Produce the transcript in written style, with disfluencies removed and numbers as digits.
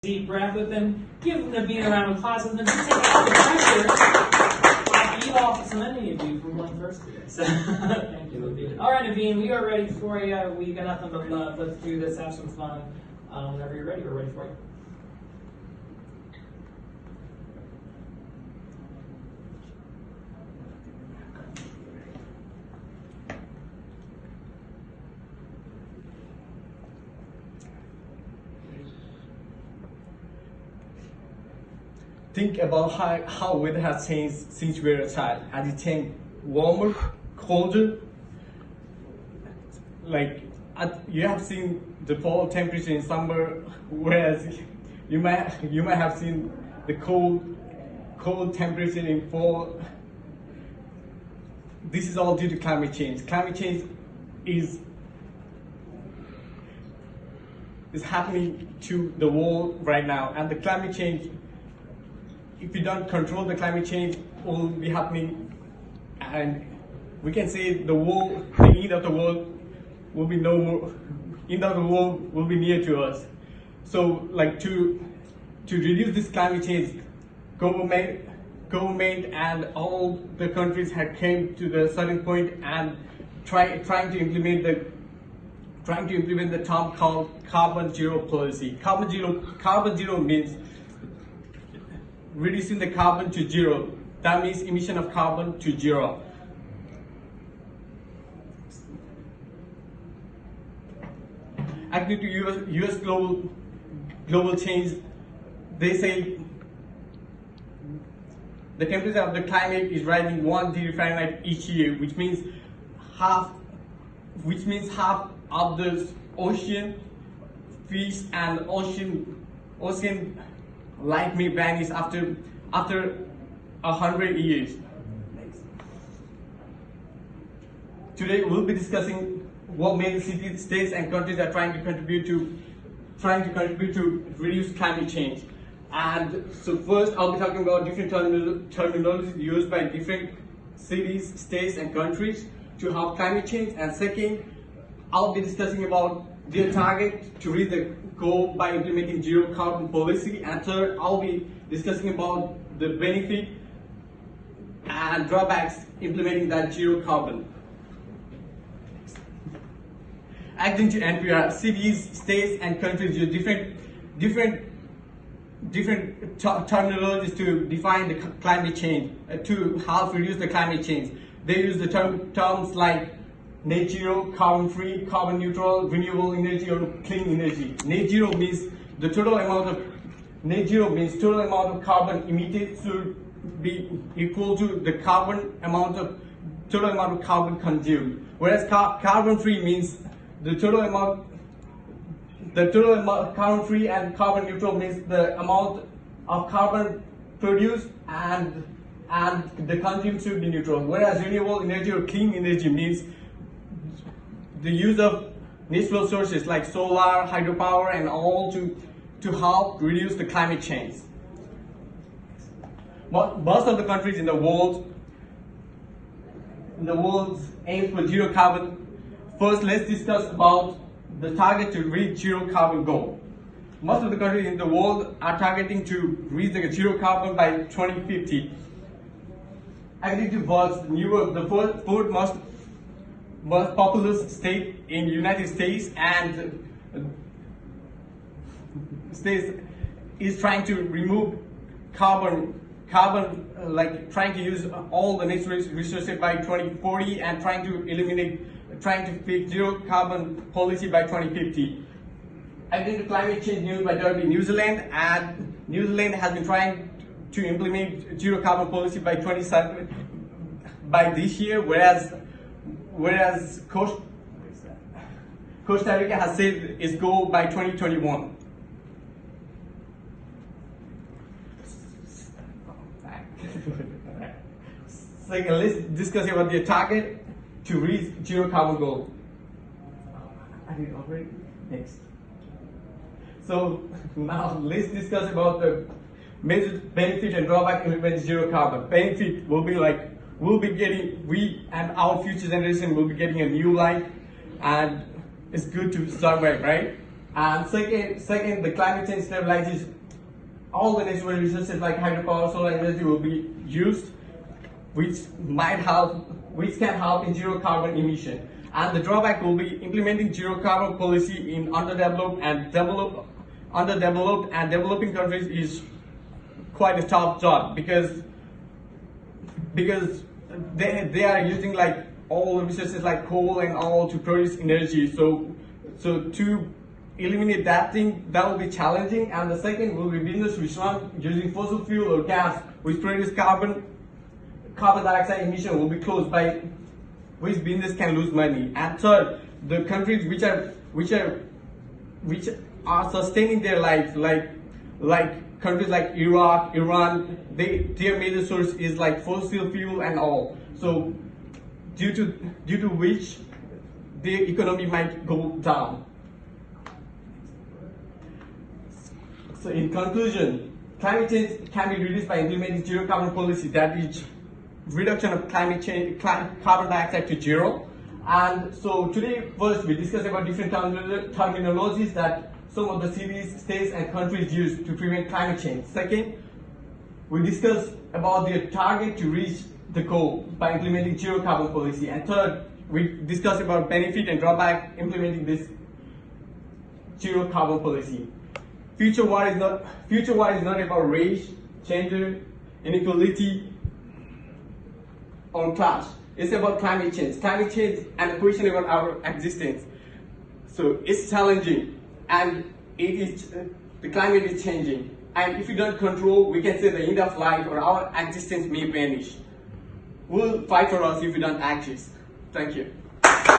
Deep breath with them. Give Naveen a round of applause and then take out the pressure off you off some any of you from one first today. So thank you, Naveen. All right, Naveen, we are ready for you. We got nothing but love. Let's do this. Have some fun. Whenever you're ready, we're ready for you. Think about how weather has changed since we were a child. Has it changed warmer, colder? Like you have seen the fall temperature in summer, whereas you might have seen the cold temperature in fall. This is all due to climate change. Climate change is happening to the world right now, and the climate change, if we don't control the climate change, will be happening, and we can say the end of the world will be no more. End of the world will be near to us. So, like to reduce this climate change, government and all the countries had came to the certain point and trying to implement the term called carbon zero policy. Carbon zero means reducing the carbon to zero. That means emission of carbon to zero. According to US global change, they say the temperature of the climate is rising 1 degree Fahrenheit each year, which means half of the ocean, fish and ocean life may vanish after 100 years. Today we'll be discussing what major cities, states and countries are trying to contribute to reduce climate change. And so first I'll be talking about different terminologies used by different cities, states and countries to help climate change. And second, I'll be discussing about their target to reach the goal by implementing zero carbon policy. And third, I'll be discussing about the benefit and drawbacks implementing that zero carbon. According to NPR, cities, states, and countries use different terminologies to define the climate change, to help reduce the climate change. They use the terms like net zero, carbon free, carbon neutral, renewable energy, or clean energy. Net zero means total amount of carbon emitted should be equal to the total amount of carbon consumed. Whereas carbon free means the total amount carbon free, and carbon neutral means the amount of carbon produced and the consumed should be neutral. Whereas renewable energy or clean energy means the use of natural sources like solar, hydropower, and all to help reduce the climate change. Most of the countries in the world aim for zero carbon. First, let's discuss about the target to reach zero carbon goal. Most of the countries in the world are targeting to reach the zero carbon by 2050. According to Vox, New York, the fourth most populous state in the United States, and states is trying to remove carbon, like trying to use all the natural resources by 2040 and trying to fix zero carbon policy by 2050. According to climate change news by Derby, New Zealand has been trying to implement zero carbon policy by 27 by this year, whereas Costa Rica has said its goal by 2021. Second, let's discuss about the target to reach zero carbon goal. I did already. Next. So now let's discuss about the major benefit and drawback implementing zero carbon. Benefit will be like we and our future generation will be getting a new life, and it's good to survive, right? And second, the climate change stabilizes all the natural resources like hydropower, solar energy will be used, which can help in zero carbon emission. And the drawback will be implementing zero carbon policy in underdeveloped and developing countries is quite a tough job because they are using like all the resources like coal and all to produce energy. So to eliminate that thing, that will be challenging. And the second will be business which run using fossil fuel or gas which produce carbon dioxide emission will be closed, by which business can lose money. And third, the countries which are sustaining their lives, like countries like Iraq, Iran, their major source is like fossil fuel and all. So due to which their economy might go down. So in conclusion, climate change can be reduced by implementing zero carbon policy, that is reduction of carbon dioxide to zero. And so today first we discussed about different terminologies that some of the cities, states and countries use to prevent climate change. Second, we discussed about their target to reach the goal by implementing zero carbon policy. And third, we discussed about benefit and drawback implementing this zero carbon policy. Future war is not about race, gender, inequality, or class. It's about climate change. Climate change and the question about our existence. So it's challenging, and the climate is changing. And if we don't control, we can say the end of life or our existence may vanish. We'll fight for us if we don't act this. Thank you.